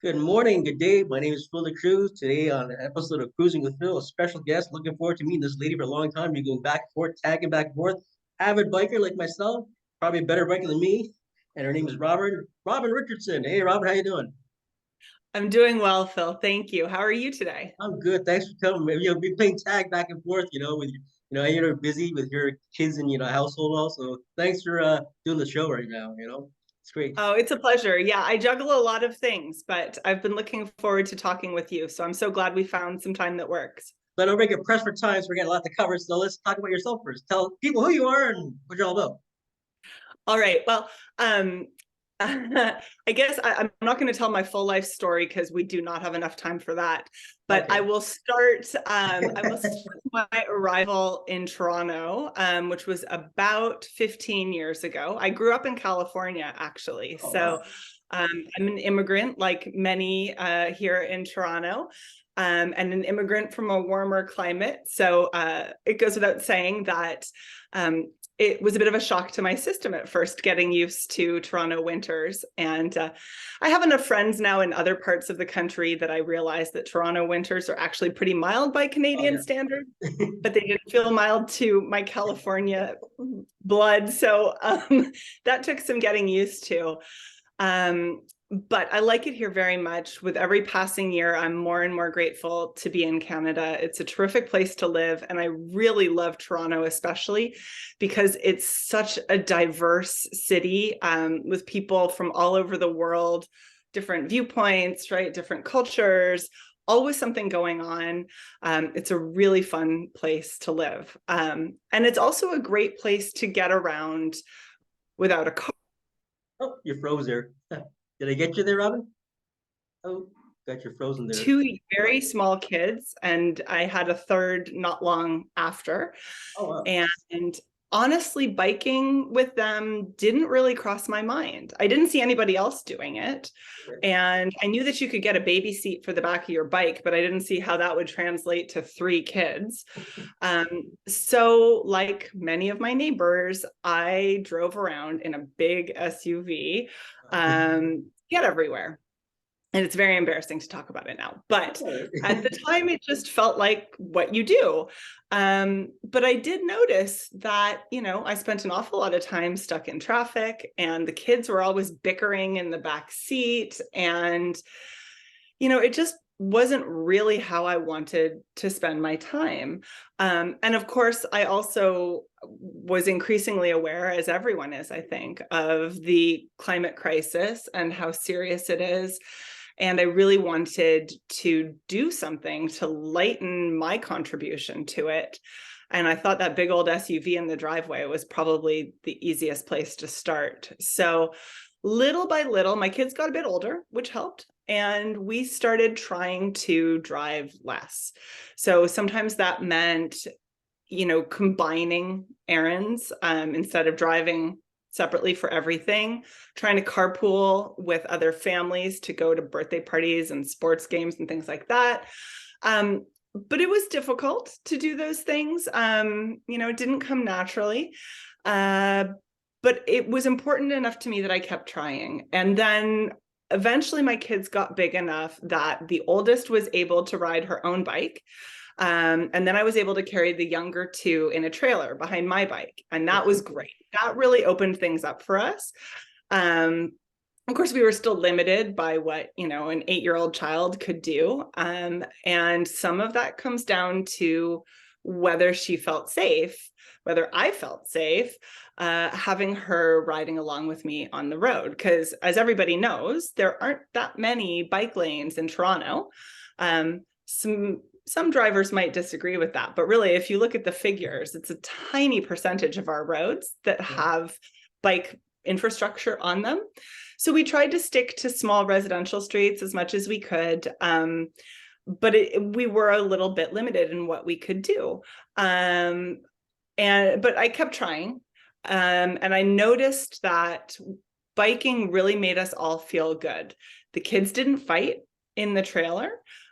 Good morning, good day. My name is Phil the Cruz. Today on an episode of Cruising with Phil, a special guest. Looking forward to meeting this lady for a long time. We're going back and forth, tagging back and forth. Avid biker like myself, probably a better biker than me. And her name is Robin Richardson. Hey, Robin, how you doing? I'm doing well, Phil. Thank you. How are you today? I'm good. Thanks for coming. We're playing tag back and forth. With you're busy with your kids and household also. Thanks for doing the show right now. It's great. Oh, it's a pleasure. Yeah, I juggle a lot of things, but I've been looking forward to talking with you. So I'm so glad we found some time that works. But I don't make it press for time, so we got a lot to cover. So let's talk about yourself first. Tell people who you are and what you're all about. All right. Well, I guess I'm not going to tell my full life story because we do not have enough time for that. But Okay. I will start. I will start with my arrival in Toronto, which was about 15 years ago. I grew up in California, actually. Oh, So wow. I'm an immigrant, like many here in Toronto. And an immigrant from a warmer climate. So it goes without saying that it was a bit of a shock to my system at first, getting used to Toronto winters. And I have enough friends now in other parts of the country that I realized that Toronto winters are actually pretty mild by Oh, Canadian standards, yeah. but they didn't feel mild to my California blood. So that took some getting used to. But I like it here very much. With every passing year, I'm more and more grateful to be in Canada. It's a terrific place to live. And I really love Toronto, especially because it's such a diverse city with people from all over the world, different viewpoints, right? Different cultures, always something going on. It's a really fun place to live. And it's also a great place to get around without a car. Oh, you froze there. Did I get you there, Robin? Oh, got you frozen there. Two very small kids, and I had a third not long after. Oh, wow. And honestly, biking with them didn't really cross my mind. I didn't see anybody else doing it. Okay. And I knew that you could get a baby seat for the back of your bike, but I didn't see how that would translate to three kids. So, like many of my neighbors, I drove around in a big SUV, get everywhere. And it's very embarrassing to talk about it now. But at the time, it just felt like what you do. But I did notice that, I spent an awful lot of time stuck in traffic, and the kids were always bickering in the back seat. And, it just wasn't really how I wanted to spend my time. And of course, I also was increasingly aware, as everyone is, I think, of the climate crisis and how serious it is. And I really wanted to do something to lighten my contribution to it. And I thought that big old SUV in the driveway was probably the easiest place to start. So little by little, my kids got a bit older, which helped. And we started trying to drive less. So sometimes that meant, combining errands instead of driving separately for everything, trying to carpool with other families to go to birthday parties and sports games and things like that. But it was difficult to do those things. It didn't come naturally. But it was important enough to me that I kept trying. And then eventually my kids got big enough that the oldest was able to ride her own bike. And then I was able to carry the younger two in a trailer behind my bike. And that was great. That really opened things up for us. Of course, we were still limited by what, an 8-year-old child could do. And some of that comes down to whether she felt safe, whether I felt safe, having her riding along with me on the road. Because as everybody knows, there aren't that many bike lanes in Toronto. Some drivers might disagree with that, but really, if you look at the figures, it's a tiny percentage of our roads that have bike infrastructure on them. So we tried to stick to small residential streets as much as we could. But we were a little bit limited in what we could do. But I kept trying. And I noticed that biking really made us all feel good. The kids didn't fight in the trailer.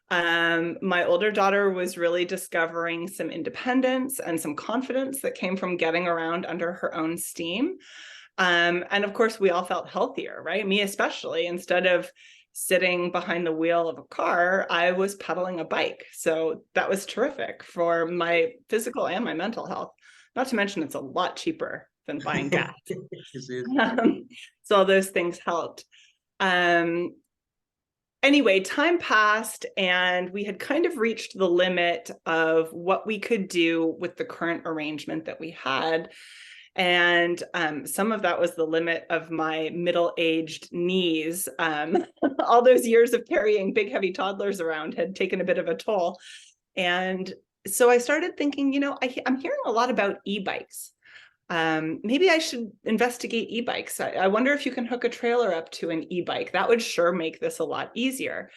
My older daughter was really discovering some independence and some confidence that came from getting around under her own steam. And of course, we all felt healthier, right? Me especially, instead of sitting behind the wheel of a car, I was pedaling a bike. So that was terrific for my physical and my mental health. Not to mention, it's a lot cheaper than buying gas. This is So all those things helped. Anyway, time passed and we had kind of reached the limit of what we could do with the current arrangement that we had. And some of that was the limit of my middle-aged knees. All those years of carrying big, heavy toddlers around had taken a bit of a toll. And so I started thinking, you know, I'm hearing a lot about e-bikes. Maybe I should investigate e-bikes. I wonder if you can hook a trailer up to an e-bike. That would sure make this a lot easier.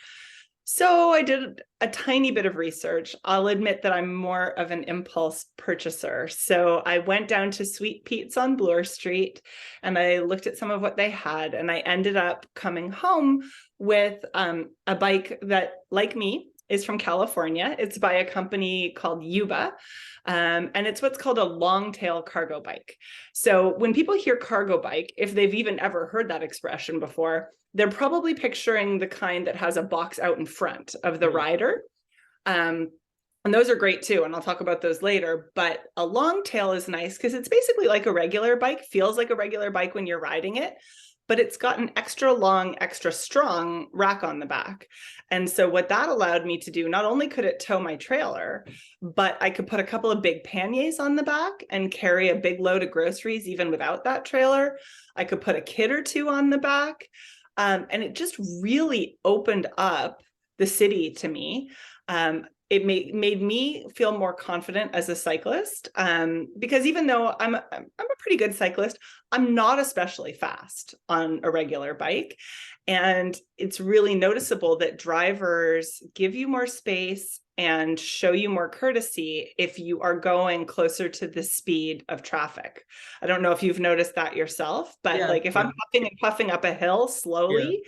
So I did a tiny bit of research. I'll admit that I'm more of an impulse purchaser. So I went down to Sweet Pete's on Bloor Street and I looked at some of what they had, and I ended up coming home with a bike that, like me, is from California. It's by a company called Yuba. And it's what's called a long tail cargo bike. So when people hear cargo bike, if they've even ever heard that expression before, they're probably picturing the kind that has a box out in front of the rider. And those are great too, and I'll talk about those later. But a long tail is nice because it's basically like a regular bike, feels like a regular bike when you're riding it, but it's got an extra long, extra strong rack on the back. And so what that allowed me to do, not only could it tow my trailer, but I could put a couple of big panniers on the back and carry a big load of groceries even without that trailer. I could put a kid or two on the back. And it just really opened up the city to me. It made me feel more confident as a cyclist, because even though I'm a pretty good cyclist, I'm not especially fast on a regular bike. And it's really noticeable that drivers give you more space and show you more courtesy if you are going closer to the speed of traffic. I don't know if you've noticed that yourself, but like if I'm puffing and puffing up a hill slowly,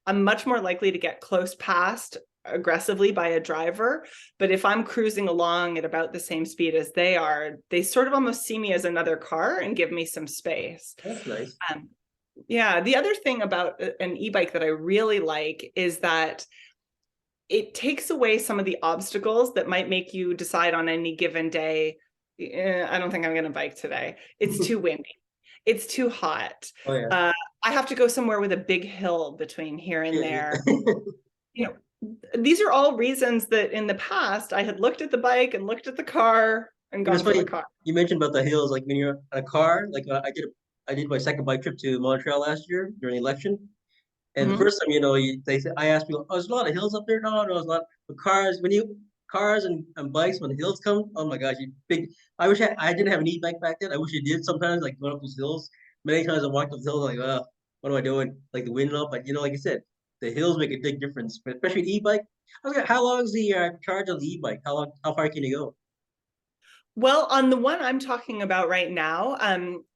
I'm much more likely to get close past aggressively by a driver. But if I'm cruising along at about the same speed as they are, they sort of almost see me as another car and give me some space. That's nice. Yeah, the other thing about an e-bike that I really like is that it takes away some of the obstacles that might make you decide on any given day, I don't think I'm going to bike today. It's too windy. It's too hot. Oh, yeah. I have to go somewhere with a big hill between here and there. You know, these are all reasons that in the past I had looked at the bike and looked at the car and gone for the car. You mentioned about the hills, like when you're in a car, like I did my second bike trip to Montreal last year during the election. And the first time, you know, I asked people, oh, there's a lot of hills up there. No, there's a lot of cars. Cars and bikes, when the hills come, oh my gosh, I wish I didn't have an e-bike back then. I wish I did sometimes, like going up those hills. Many times I walked up those hills, like, what am I doing? Like the wind and all. But, you know, like I said, the hills make a big difference, especially the e-bike. How long is the charge on the e-bike? How far can you go? Well, on the one I'm talking about right now,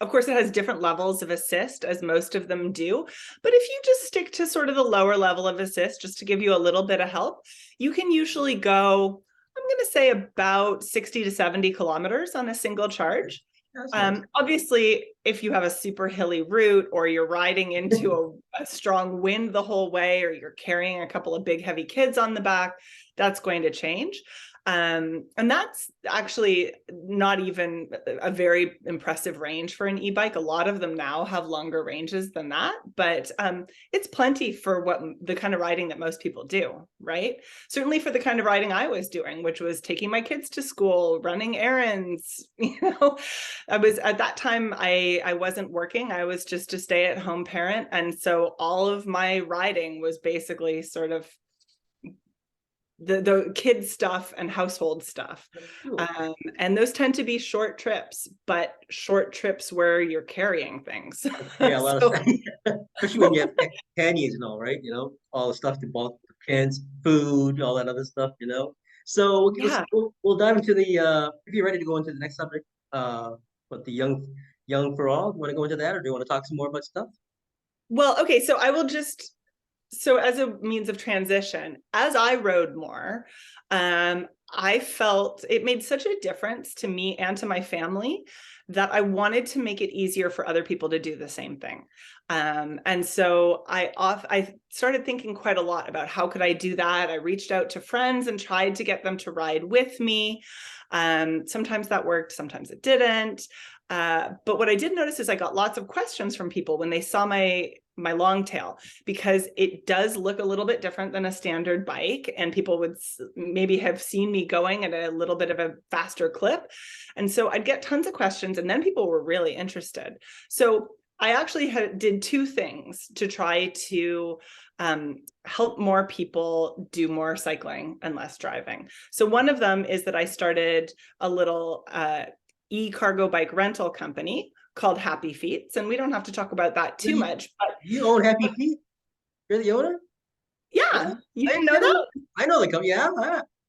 of course, it has different levels of assist, as most of them do. But if you just stick to sort of the lower level of assist, just to give you a little bit of help, you can usually go, I'm going to say about 60 to 70 kilometers on a single charge. Nice. Obviously, if you have a super hilly route or you're riding into a strong wind the whole way, or you're carrying a couple of big heavy kids on the back, that's going to change. And that's actually not even a very impressive range for an e-bike. A lot of them now have longer ranges than that, but it's plenty for what the kind of riding that most people do, right? Certainly for the kind of riding I was doing, which was taking my kids to school, running errands. You know, I was at that time, I wasn't working. I was just a stay-at-home parent. And so all of my riding was basically sort of the kids stuff and household stuff. And those tend to be short trips, but short trips where you're carrying things. Yeah, a lot of stuff. Especially when you have panniers and all, right? You know, all the stuff, the bulk, cans, food, all that other stuff, you know. So we'll dive into if you're ready to go into the next subject, but the young for all. Do you want to go into that, or do you want to talk some more about stuff? Well, okay, so I will just, so as a means of transition, as I rode more, I felt it made such a difference to me and to my family that I wanted to make it easier for other people to do the same thing. And so I started thinking quite a lot about how could I do that. I reached out to friends and tried to get them to ride with me. Sometimes that worked, sometimes it didn't. But what I did notice is I got lots of questions from people when they saw my long tail, because it does look a little bit different than a standard bike, and people would maybe have seen me going at a little bit of a faster clip. And so I'd get tons of questions, and then people were really interested. So I actually did two things to try to help more people do more cycling and less driving. So one of them is that I started a little e-cargo bike rental company called Happy Fiets, and we don't have to talk about that too much. But you own Happy Feet? You're the owner? Yeah, you didn't know that? I know the company. Yeah,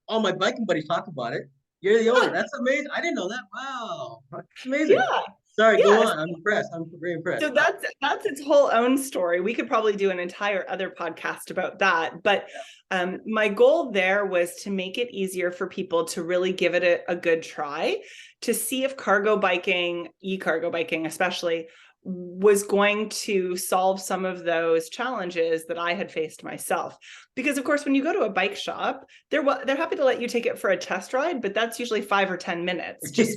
all my biking buddies talk about it. You're the owner. That's amazing. I didn't know that. Wow, that's amazing. Yeah. Sorry, go Yeah. on. I'm impressed. I'm very impressed. So that's its whole own story. We could probably do an entire other podcast about that. But my goal there was to make it easier for people to really give it a good try, to see if cargo biking, e-cargo biking especially, was going to solve some of those challenges that I had faced myself. Because of course, when you go to a bike shop, they're happy to let you take it for a test ride, but that's usually 5 or 10 minutes, just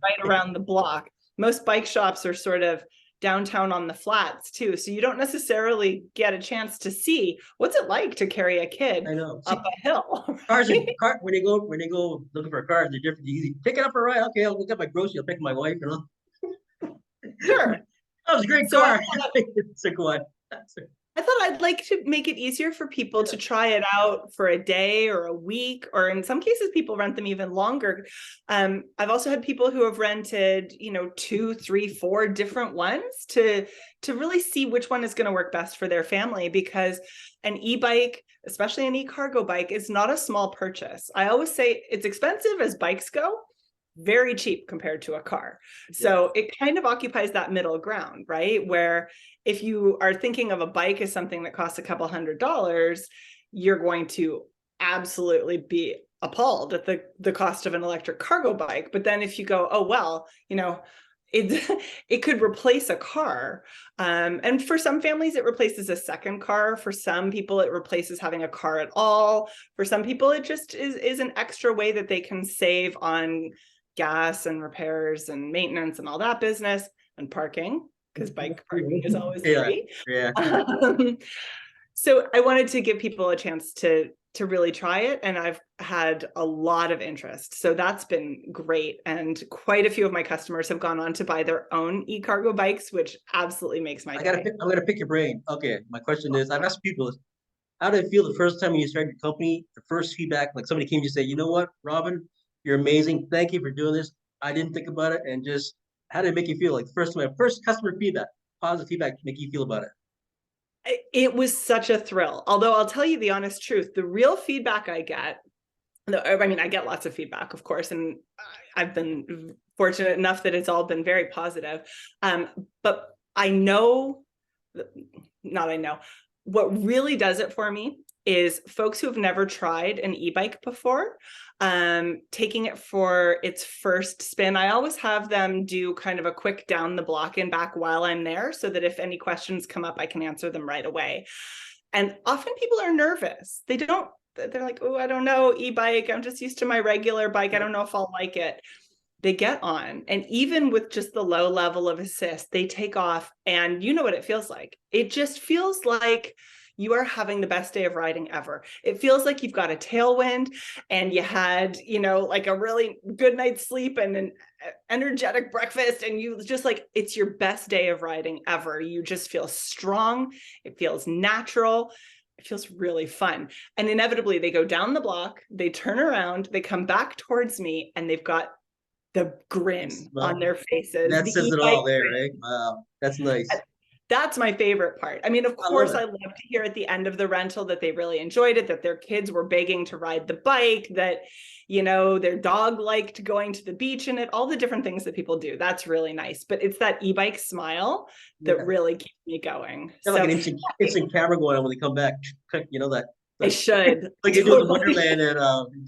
right around the block. Most bike shops are sort of downtown on the flats too, so you don't necessarily get a chance to see what's it like to carry a kid up a hill. Right? When they go looking for a car, they're different. Easy. Pick it up for a ride. Okay, I'll look at my groceries. I'll pick my wife. Sure. That was a great car. It's a good one. I thought I'd like to make it easier for people to try it out for a day or a week, or in some cases, people rent them even longer. I've also had people who have rented, 2, 3, 4 different ones to really see which one is going to work best for their family, because an e-bike, especially an e-cargo bike, is not a small purchase. I always say it's expensive as bikes go, very cheap compared to a car. So it kind of occupies that middle ground, right? Where if you are thinking of a bike as something that costs a couple $100s, you're going to absolutely be appalled at the cost of an electric cargo bike. But then if you go, oh, well, it could replace a car. And for some families, it replaces a second car. For some people, it replaces having a car at all. For some people, it just is an extra way that they can save on gas and repairs and maintenance and all that business, and parking, because bike parking is always free. Yeah. So I wanted to give people a chance to really try it, and I've had a lot of interest. So that's been great. And quite a few of my customers have gone on to buy their own e-cargo bikes, which absolutely makes my day. I'm gonna pick your brain. Okay, my question is, I've asked people, how did it feel the first time when you started your company? The first feedback, like somebody came to you say, you know what, Robin, you're amazing. Thank you for doing this. I didn't think about it. And just how did it make you feel? Like first customer feedback, positive feedback, make you feel about it? It was such a thrill. Although I'll tell you the honest truth, the real feedback I get, I get lots of feedback, of course, and I've been fortunate enough that it's all been very positive. But what really does it for me is folks who have never tried an e-bike before, taking it for its first spin. I always have them do kind of a quick down the block and back while I'm there, so that if any questions come up, I can answer them right away. And often people are nervous. They're like, oh, I don't know, e-bike, I'm just used to my regular bike. I don't know if I'll like it. They get on, and even with just the low level of assist, they take off, and you know what it feels like. It just feels like you are having the best day of riding ever. It feels like you've got a tailwind, and you had, like a really good night's sleep and an energetic breakfast, and you just it's your best day of riding ever. You just feel strong. It feels natural. It feels really fun. And inevitably they go down the block, they turn around, they come back towards me, and they've got the grin on their faces. That says it all there, right? Wow, that's nice. That's my favorite part. I mean, of course, I love to hear at the end of the rental that they really enjoyed it, that their kids were begging to ride the bike, that, their dog liked going to the beach in it, all the different things that people do. That's really nice. But it's that e-bike smile that really keeps me going. So, like an instant camera going on when they come back. That. I should. Like you do in Wonderland and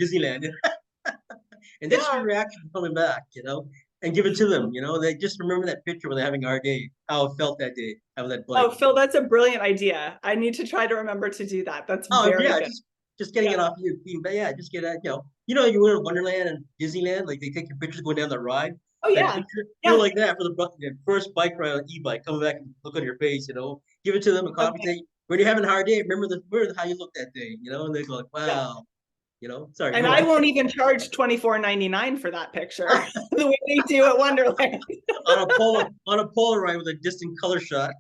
Disneyland. And that's your reaction coming back, and give it to them. They just remember that picture when they're having our day, how it felt that day, having that bike. Oh, Phil, that's a brilliant idea. I need to try to remember to do that. That's Oh very yeah, good. just getting Yeah. it off you. But yeah, just get that. You were in Wonderland and Disneyland, like they take your pictures going down the ride. Oh, That yeah. picture, Yeah. like that for the first bike ride on e-bike. Coming back and look on your face. Give it to them a copy. Okay. Say when you're having a hard day, remember how you looked that day. And they go like, Yeah. wow. Sorry, And go I on. won't even charge $24.99 for that picture the way they do at Wonderland. on a Polaroid with a distant color shot.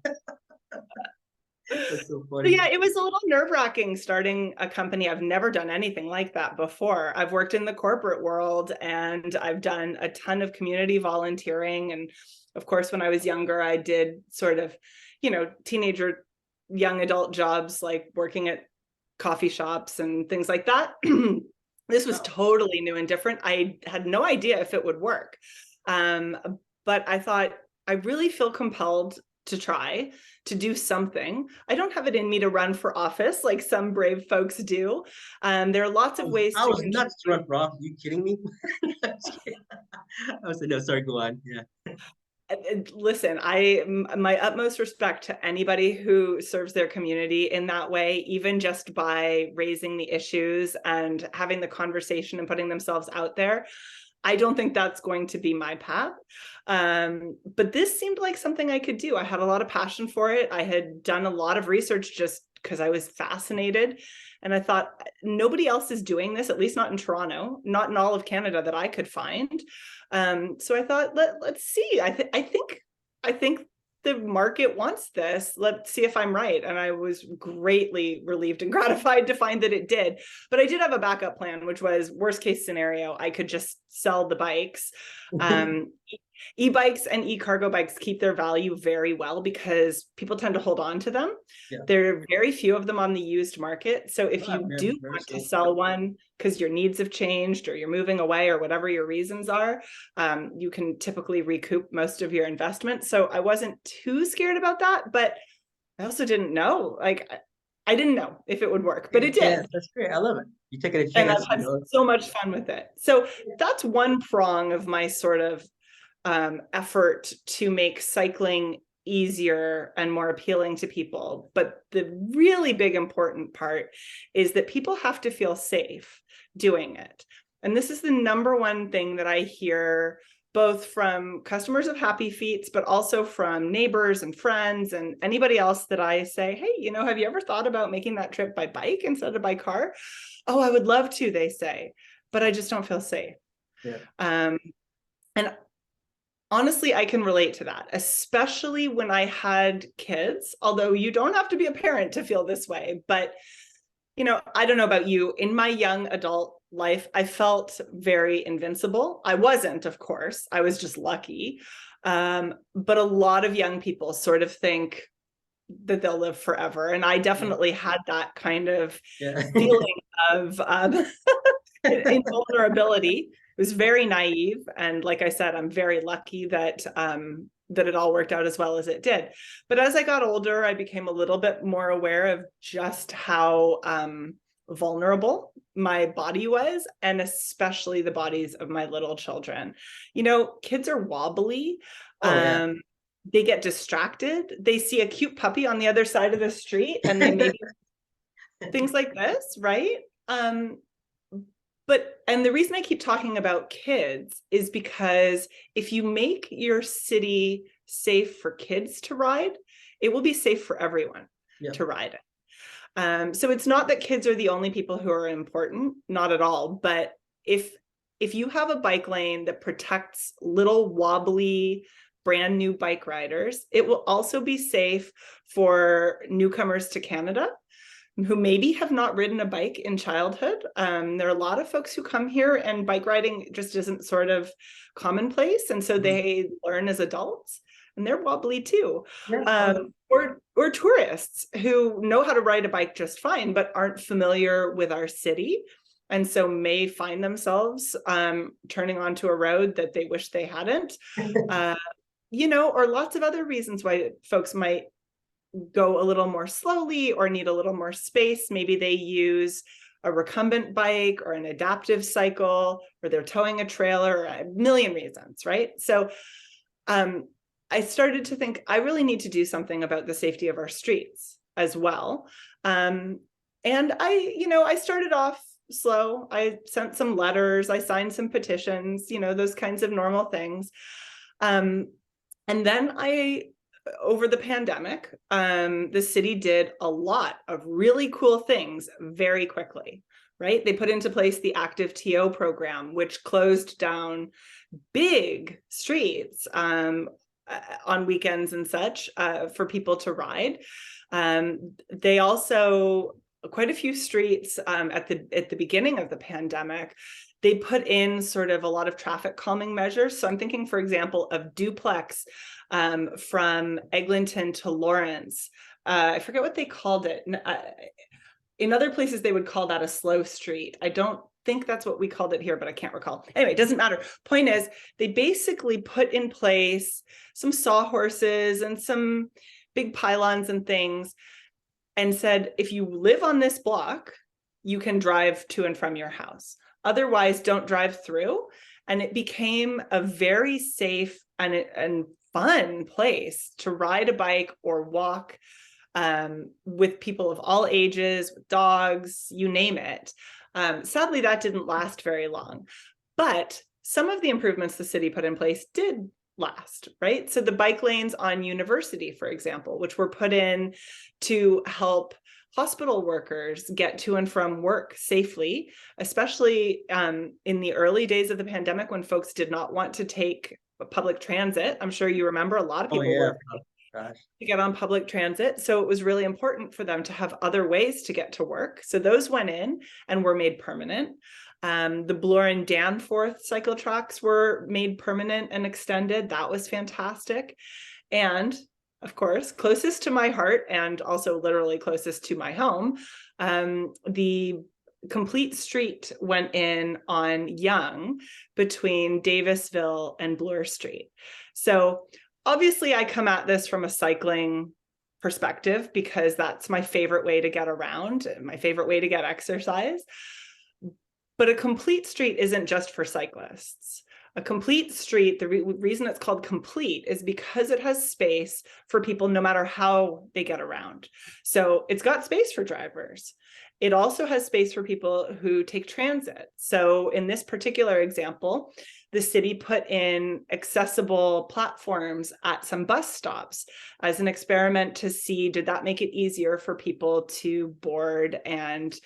That's so So funny. yeah, it was a little nerve-wracking starting a company. I've never done anything like that before. I've worked in the corporate world and I've done a ton of community volunteering. And of course, when I was younger, I did sort of, teenager, young adult jobs like working at coffee shops and things like that. This was totally new and different. I had no idea if it would work. But I thought, I really feel compelled to try to do something. I don't have it in me to run for office like some brave folks do. There are lots of ways I to was nuts to contribute. run for office. Are you kidding me? I was like, no, sorry, go on. Yeah. Listen, my utmost respect to anybody who serves their community in that way, even just by raising the issues and having the conversation and putting themselves out there. I don't think that's going to be my path. But this seemed like something I could do. I had a lot of passion for it. I had done a lot of research just because I was fascinated. And I thought nobody else is doing this, at least not in Toronto, not in all of Canada that I could find. So I thought, let's see. I think the market wants this. Let's see if I'm right. And I was greatly relieved and gratified to find that it did. But I did have a backup plan, which was worst case scenario, I could just sell the bikes. E-bikes and e-cargo bikes keep their value very well because people tend to hold on to them. Yeah. There are very few of them on the used market. So if you do want to sell one because your needs have changed or you're moving away or whatever your reasons are, you can typically recoup most of your investment. So I wasn't too scared about that, but I also didn't know. I didn't know if it would work, but it did. Yeah, that's great. I love it. You take it a chance. And I've had so much fun with it. So that's one prong of my sort of effort to make cycling easier and more appealing to people. But the really big important part is that people have to feel safe doing it. And this is the number one thing that I hear both from customers of Happy Fiets, but also from neighbors and friends and anybody else that I say, hey, have you ever thought about making that trip by bike instead of by car? Oh, I would love to, they say, but I just don't feel safe. Yeah. And honestly, I can relate to that, especially when I had kids, although you don't have to be a parent to feel this way. But, I don't know about you. In my young adult life, I felt very invincible. I wasn't, of course. I was just lucky. But a lot of young people sort of think that they'll live forever. And I definitely had that kind of feeling of invulnerability. It was very naive. And like I said, I'm very lucky that it all worked out as well as it did. But as I got older, I became a little bit more aware of just how vulnerable my body was, and especially the bodies of my little children. Kids are wobbly. They get distracted. They see a cute puppy on the other side of the street and they maybe things like this, right? And the reason I keep talking about kids is because if you make your city safe for kids to ride, it will be safe for everyone to ride it. So it's not that kids are the only people who are important, not at all. But if you have a bike lane that protects little wobbly, brand new bike riders, it will also be safe for newcomers to Canada who maybe have not ridden a bike in childhood. There are a lot of folks who come here and bike riding just isn't sort of commonplace. And so they learn as adults and they're wobbly too. Or tourists who know how to ride a bike just fine, but aren't familiar with our city. And so may find themselves turning onto a road that they wish they hadn't, or lots of other reasons why folks might go a little more slowly or need a little more space. Maybe they use a recumbent bike or an adaptive cycle, or they're towing a trailer, a million reasons, right? So I started to think I really need to do something about the safety of our streets as well. And I started off slow. I sent some letters, I signed some petitions, those kinds of normal things. And then over the pandemic, the city did a lot of really cool things very quickly, right? They put into place the active TO program, which closed down big streets on weekends and such for people to ride. They also, quite a few streets at the beginning of the pandemic, they put in sort of a lot of traffic calming measures. So I'm thinking, for example, of Duplex from Eglinton to Lawrence. I forget what they called it. In other places, they would call that a slow street. I don't think that's what we called it here, but I can't recall. Anyway, it doesn't matter. Point is, they basically put in place some sawhorses and some big pylons and things and said, if you live on this block, you can drive to and from your house. Otherwise, don't drive through. And it became a very safe and fun place to ride a bike or walk with people of all ages, with dogs, you name it. Sadly, that didn't last very long. But some of the improvements the city put in place did last, right? So the bike lanes on University, for example, which were put in to help hospital workers get to and from work safely, especially in the early days of the pandemic when folks did not want to take public transit. I'm sure you remember a lot of people were to get on public transit. So it was really important for them to have other ways to get to work. So those went in and were made permanent. The Bloor and Danforth cycle tracks were made permanent and extended. That was fantastic. And of course, closest to my heart and also literally closest to my home, the complete street went in on Yonge between Davisville and Bloor Street. So obviously I come at this from a cycling perspective because that's my favorite way to get around, my favorite way to get exercise. But a complete street isn't just for cyclists. A complete street, the reason it's called complete is because it has space for people no matter how they get around. So it's got space for drivers. It also has space for people who take transit. So in this particular example, the city put in accessible platforms at some bus stops as an experiment to see, did that make it easier for people to board and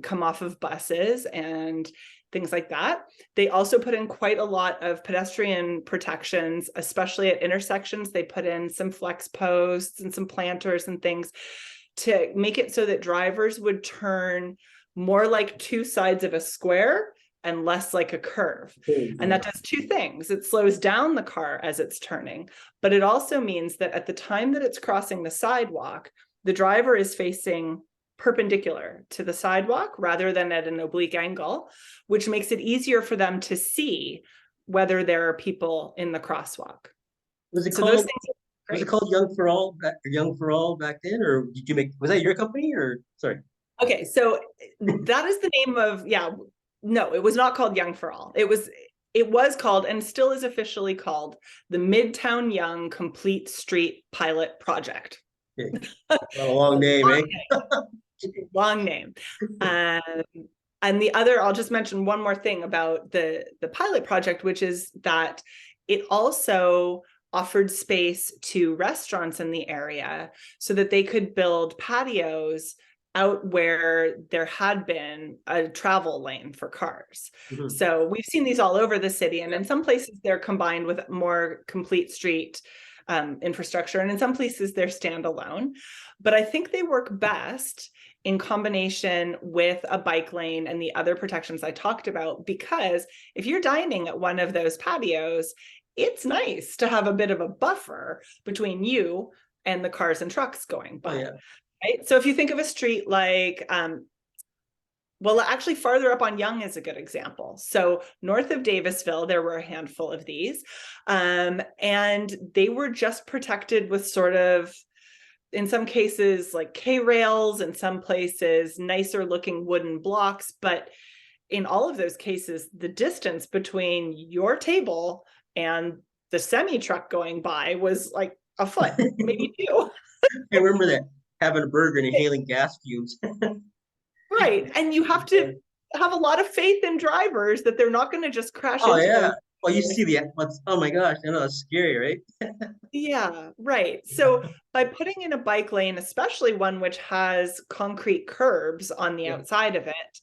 come off of buses and things like that. They also put in quite a lot of pedestrian protections, especially at intersections. They put in some flex posts and some planters and things to make it so that drivers would turn more like two sides of a square and less like a curve. And that does two things. It slows down the car as it's turning, but it also means that at the time that it's crossing the sidewalk, the driver is facing perpendicular to the sidewalk rather than at an oblique angle, which makes it easier for them to see whether there are people in the crosswalk. Was it called Yonge4all back then, or did you was that your company or sorry? Okay, so that is the name of, no, it was not called Yonge4all. It was called and still is officially called the Midtown Yonge Complete Street Pilot Project. Okay. A long name, eh? Long name. And the other, I'll just mention one more thing about the pilot project, which is that it also offered space to restaurants in the area so that they could build patios out where there had been a travel lane for cars. Mm-hmm. So we've seen these all over the city, and in some places they're combined with more complete street infrastructure, and in some places they're standalone. But I think they work best in combination with a bike lane and the other protections I talked about, because if you're dining at one of those patios, it's nice to have a bit of a buffer between you and the cars and trucks going by. Oh, yeah. Right? So if you think of a street like, well, actually farther up on Yonge is a good example. So north of Davisville, there were a handful of these, and they were just protected with sort of in some cases like K-rails, in some places nicer looking wooden blocks, but in all of those cases, the distance between your table and the semi truck going by was like a foot, maybe two. I remember that, having a burger and inhaling gas fumes. Right. And you have to have a lot of faith in drivers that they're not going to just crash Oh into yeah. those. Well, you see the what's, oh my gosh, I know it's scary, right? Yeah, right. So by putting in a bike lane, especially one which has concrete curbs on the Yeah. outside of it,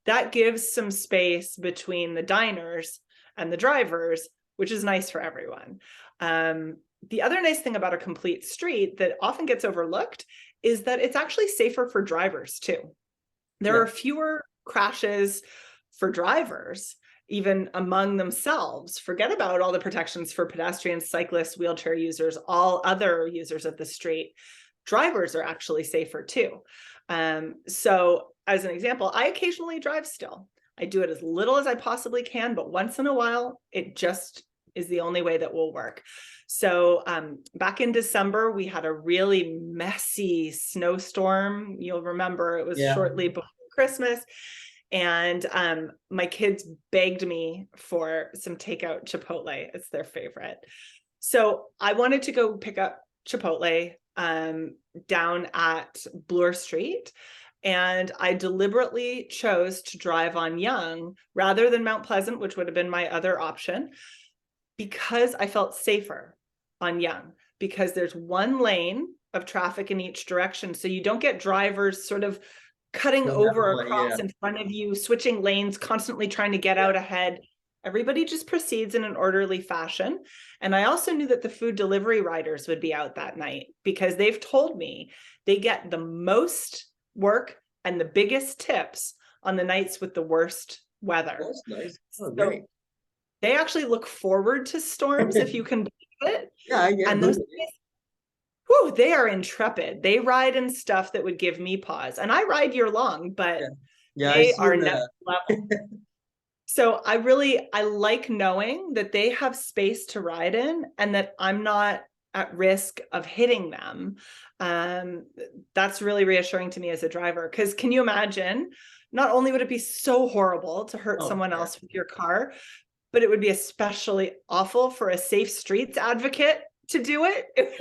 that gives some space between the diners and the drivers, which is nice for everyone. The other nice thing about a complete street that often gets overlooked is that it's actually safer for drivers too. There are fewer crashes for drivers, even among themselves. Forget about all the protections for pedestrians, cyclists, wheelchair users, all other users of the street. Drivers are actually safer too. So as an example, I occasionally drive still. I do it as little as I possibly can, but once in a while, it just is the only way that will work. So back in December, we had a really messy snowstorm. You'll remember it was shortly before Christmas. And my kids begged me for some takeout Chipotle. It's their favorite. So I wanted to go pick up Chipotle down at Bloor Street. And I deliberately chose to drive on Yonge rather than Mount Pleasant, which would have been my other option, because I felt safer on Yonge, because there's one lane of traffic in each direction. So you don't get drivers sort of cutting over across in front of you, switching lanes, constantly trying to get out ahead. Everybody just proceeds in an orderly fashion. And I also knew that the food delivery riders would be out that night, because they've told me they get the most work and the biggest tips on the nights with the worst weather. That's nice. Oh, so great. they actually look forward to storms, if you can believe it. Yeah, and those whew, they are intrepid. They ride in stuff that would give me pause. And I ride year long, but they are next level. So I like knowing that they have space to ride in and that I'm not at risk of hitting them. That's really reassuring to me as a driver, because can you imagine, not only would it be so horrible to hurt someone else with your car, but it would be especially awful for a safe streets advocate to do it. It's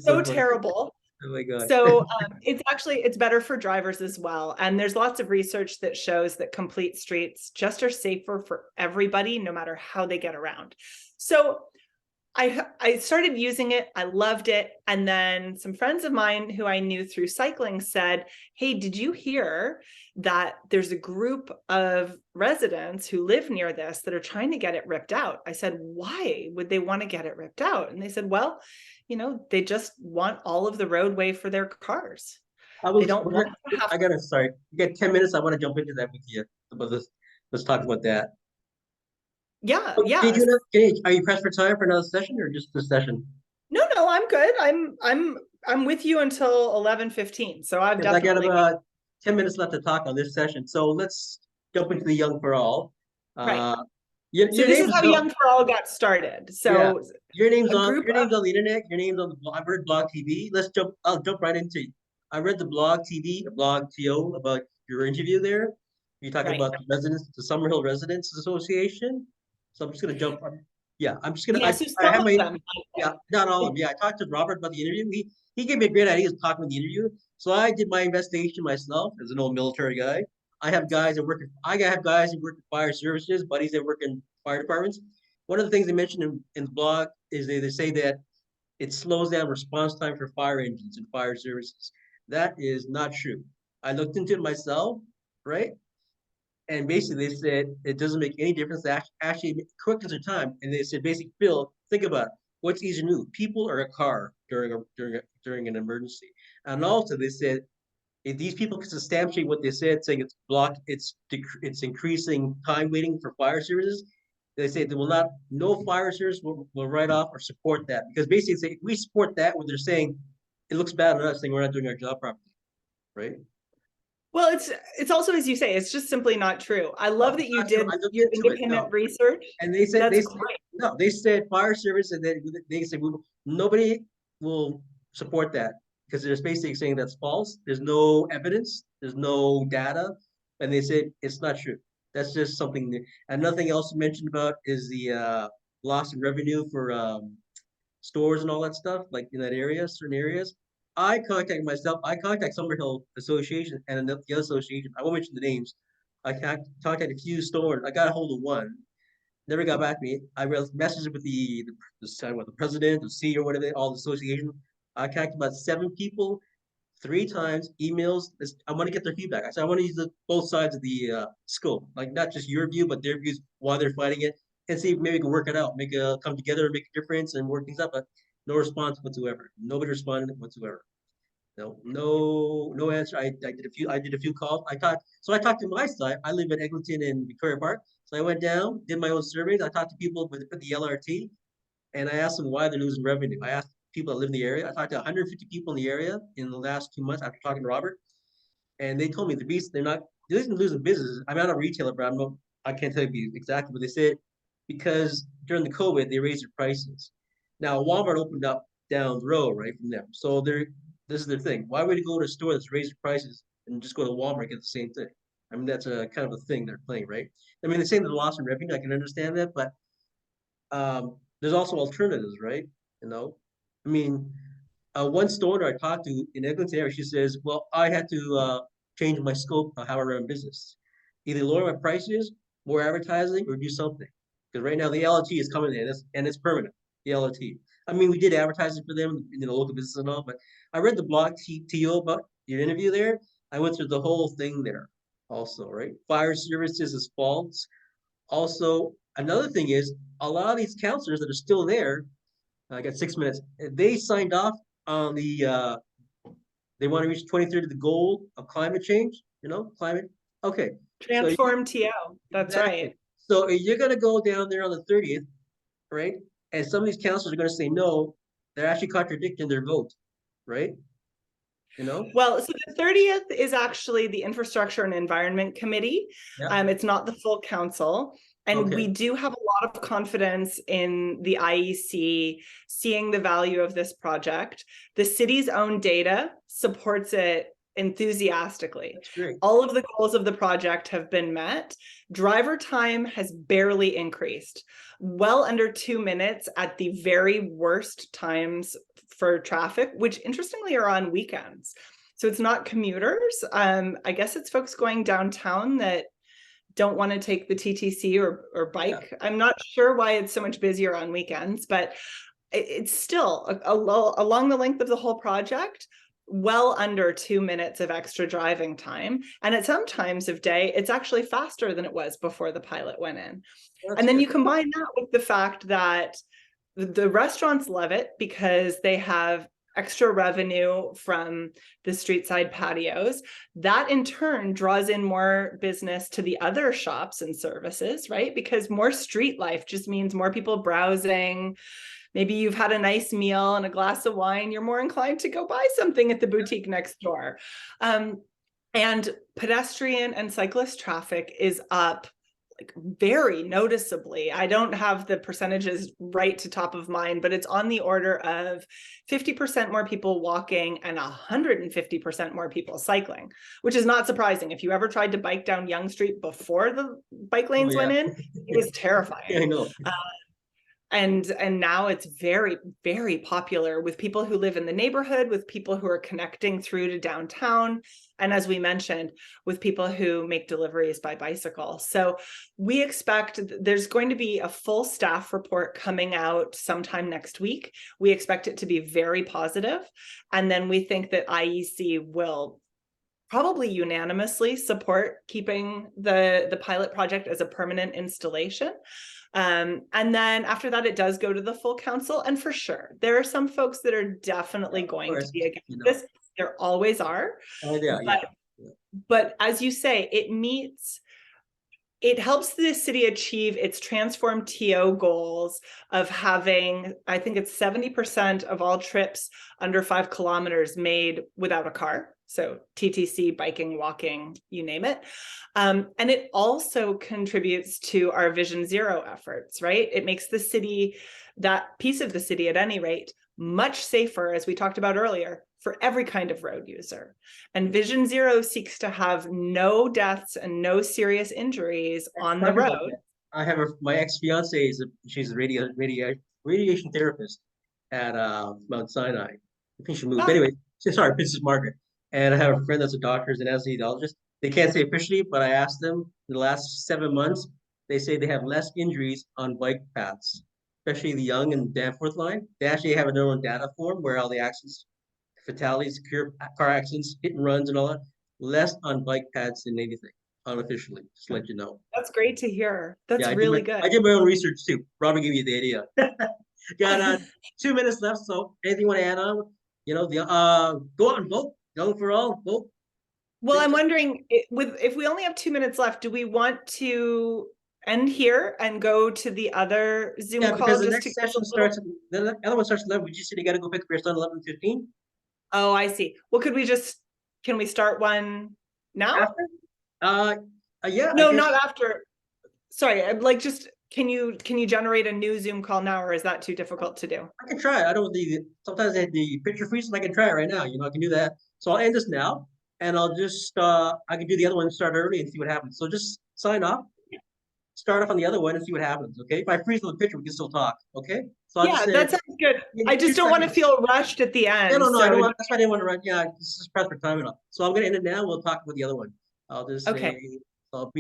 so terrible. Oh my God. So it's better for drivers as well. And there's lots of research that shows that complete streets just are safer for everybody, no matter how they get around. So I started using it. I loved it. And then some friends of mine who I knew through cycling said, hey, did you hear that there's a group of residents who live near this that are trying to get it ripped out? I said, why would they want to get it ripped out? And they said, well, they just want all of the roadway for their cars. They don't want to have sorry, you got 10 minutes. I want to jump into that with you about this. Let's talk about that. Yeah. Are you pressed for time for another session or just this session? No, I'm good. I'm with you until 11:15. So I got about 10 minutes left to talk on this session. So let's jump into the Yonge4all. Right. So this is how Yonge4all got started. So your name's on the internet. Your name's on the I've read Blog TV. I'll jump right into it. I read the Blog TV, Blog TO about your interview there. You talk about the Summerhill Residents Association. So I'm just gonna jump on. Yeah, I'm just gonna. I have my. Not all of them. Yeah, I talked to Robert about the interview. He gave me a great idea of talking about the interview. So I did my investigation myself as an old military guy. I have guys that work in fire services, buddies that work in fire departments. One of the things they mentioned in the blog is they say that it slows down response time for fire engines and fire services. That is not true. I looked into it myself, right? And basically they said it doesn't make any difference. That actually quickens their time. And they said, basically, Phil, think about it. What's easier to move, people or a car during an emergency? And also they said, if these people can substantiate what they said, saying it's increasing time waiting for fire services, they say no fire service will write off or support that, because basically if we support that, what they're saying, it looks bad on us, saying we're not doing our job properly, right? Well, it's also, as you say, it's just simply not true. I love that you did your independent research. And they said they said fire service, and they said nobody will support that because they're basically saying that's false. There's no evidence, there's no data, and they said it's not true. That's just something new. And nothing else mentioned about is the loss in revenue for stores and all that stuff, like in that area, certain areas. I contact myself. I contact Summerhill Association and the other association. I won't mention the names. I contacted a few stores. I got a hold of one. Never got back to me. I read messages with the president, the CEO, whatever, all the association. I contacted about 7 people, 3 times, emails. I want to get their feedback. I said I want to use both sides of the scope, like not just your view, but their views, why they're fighting it, and see if maybe we can work it out, make a come together, make a difference, and work things out. But no response whatsoever. Nobody responded whatsoever. No answer. I did a few calls. I talked to my side. I live in Eglinton and Victoria Park. So I went down, did my own surveys. I talked to people with the LRT and I asked them why they're losing revenue. I asked people that live in the area. I talked to 150 people in the area in the last 2 months after talking to Robert. And they told me the reason they're losing business. I'm not a retailer, but I can't tell you exactly what they said because during the COVID, they raised their prices. Now Walmart opened up down the road, right, from them. So this is their thing. Why would you go to a store that's raised prices and just go to Walmart and get the same thing? I mean, that's a kind of a thing they're playing, right? I mean, they're saying the loss in revenue. I can understand that, but there's also alternatives, right? You know, I mean, one store that I talked to in Eglinton area, she says, "Well, I had to change my scope of how I run business, either lower my prices, more advertising, or do something." Because right now the LLT is coming in, and it's permanent. The LLT. I mean, we did advertising for them in the local business and all, but I read the blog TO about your interview there. I went through the whole thing there also, right? Fire services is false. Also, another thing is a lot of these counselors that are still there, I got 6 minutes, they signed off on they want to reach 2030 the goal of climate change, climate. Okay. Transform TO. That's exactly. right. So you're going to go down there on the 30th, right? And some of these counselors are going to say no, they're actually contradicting their vote, right? Well, so the 30th is actually the Infrastructure and Environment Committee. Yeah. It's not the full council. And Okay. we do have a lot of confidence in the IEC seeing the value of this project. The city's own data supports it enthusiastically. That's great. All of the goals of the project have been met. Driver time has barely increased, well under 2 minutes at the very worst times for traffic, which interestingly are on weekends. So it's not commuters. I guess it's folks going downtown that don't want to take the TTC or bike. Yeah. I'm not sure why it's so much busier on weekends, but it's still along the length of the whole project, well under 2 minutes of extra driving time. And at some times of day, it's actually faster than it was before the pilot went in. And then you combine that with the fact that the restaurants love it because they have extra revenue from the street side patios. That in turn draws in more business to the other shops and services, right? Because more street life just means more people browsing. Maybe you've had a nice meal and a glass of wine. You're more inclined to go buy something at the boutique next door. And pedestrian and cyclist traffic is up like very noticeably. I don't have the percentages right to top of mind, but it's on the order of 50% more people walking and 150% more people cycling, which is not surprising. If you ever tried to bike down Yonge Street before the bike lanes went in, it was terrifying. Yeah, I know. And now it's very, very popular with people who live in the neighborhood, with people who are connecting through to downtown. And as we mentioned, with people who make deliveries by bicycle. So we expect there's going to be a full staff report coming out sometime next week. We expect it to be very positive. And then we think that IEC will probably unanimously support keeping the pilot project as a permanent installation. And then after that, it does go to the full council. And for sure, there are some folks that are definitely going to be against this. There always are. But as you say, it helps the city achieve its Transform TO goals of having, I think it's 70% of all trips under 5 kilometers made without a car. So TTC, biking, walking, you name it. And it also contributes to our Vision Zero efforts, right? It makes the city, that piece of the city at any rate, much safer, as we talked about earlier, for every kind of road user. And Vision Zero seeks to have no deaths and no serious injuries on the road. I have my ex-fiance she's a radiation therapist at Mount Sinai. I think she moved. Ah. But anyway, sorry, Princess Margaret. And I have a friend that's a doctor, is an anesthesiologist. They can't say officially, but I asked them in the last 7 months, they say they have less injuries on bike paths, especially the Yonge and Danforth line. They actually have their own data form where all the accidents, fatalities, car accidents, hit and runs and all that, less on bike paths than anything, unofficially, just to let you know. That's great to hear. That's Yeah, really good. I did my own research too. Robin gave me the idea. Got 2 minutes left, so anything you want to add on? You know, go out and vote. Young for all, vote. Well, I'm wondering, if we only have 2 minutes left, do we want to end here and go to the other Zoom Yeah, call? because the just next to get a session little- starts, the other one starts at 11. We just said you got to go pick up your son at 11:15. Oh, I see. Well, can we start one now? After? Yeah. No, not after. Sorry, I'm like, just, can you generate a new Zoom call now, or is that too difficult to do? I can try it. I don't sometimes the picture freezes. I can try it right now. You know, I can do that. So I'll end this now, and I'll just I can do the other one, start early, and see what happens. So just sign off, start off on the other one, and see what happens. Okay, if I freeze on the picture, we can still talk. Okay. So I'll just say, that sounds good. I just don't want to feel rushed at the end. No, I so don't want, that's why I didn't want to run. Yeah, this is press for time enough. So I'm gonna end it now. We'll talk about the other one. I'll just say, Okay. I'll be